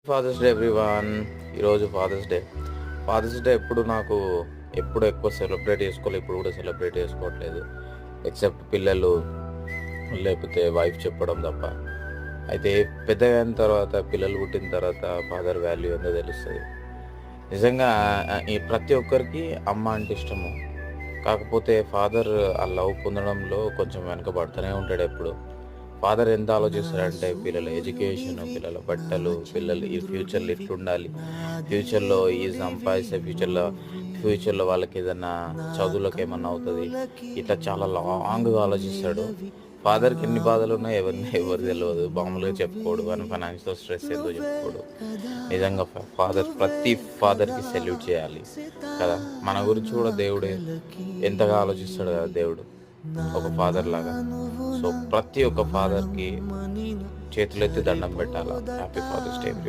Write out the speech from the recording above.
Fathers day everyone. ఈరోజు father's day ఎప్పుడు ఎక్కువ సెలబ్రేట్ చేసుకోవాలి, ఇప్పుడు కూడా సెలబ్రేట్ చేసుకోవట్లేదు. ఎక్సెప్ట్ పిల్లలు లేకపోతే వైఫ్ చెప్పడం తప్ప. అయితే పెద్దగా అయిన తర్వాత, పిల్లలు పుట్టిన తర్వాత ఫాదర్ వాల్యూ ఏందో తెలుస్తుంది. నిజంగా ఈ ప్రతి ఒక్కరికి అమ్మ అంటే ఇష్టము. కాకపోతే ఫాదర్ ఆ లవ్ పొందడంలో కొంచెం వెనకబడుతూనే ఉంటాడు ఎప్పుడు. ఫాదర్ ఎంత ఆలోచిస్తాడంటే పిల్లల ఎడ్యుకేషన్, పిల్లల బట్టలు, పిల్లలు ఈ ఫ్యూచర్‌లో ఎట్లుండాలి, ఫ్యూచర్‌లో ఈ సంపాదిస్తే ఫ్యూచర్‌లో వాళ్ళకి ఏదన్నా చదువులకు ఏమన్నా అవుతది. ఇట్లా చాలా లాంగ్‌గా ఆలోచిస్తాడు. ఫాదర్‌కి ఎన్ని బాధలున్నాయో ఎవరు తెలవదు. మామూలుగా చెప్పుకోడు. వాని ఫైనాన్షియల్ స్ట్రెస్ ఏందో చెప్పుకోడు. నిజంగా ప్రతి ఫాదర్‌కి సెల్యూట్ చేయాలి కదా! మన గురించి కూడా దేవుడే ఎంతగా ఆలోచిస్తాడు కదా దేవుడు, ఒక ఫాదర్ లాగా. సో, ప్రతి ఒక్క ఫాదర్‌కి చేతులెత్తి దండం పెట్టాలా. Happy father's day everyone.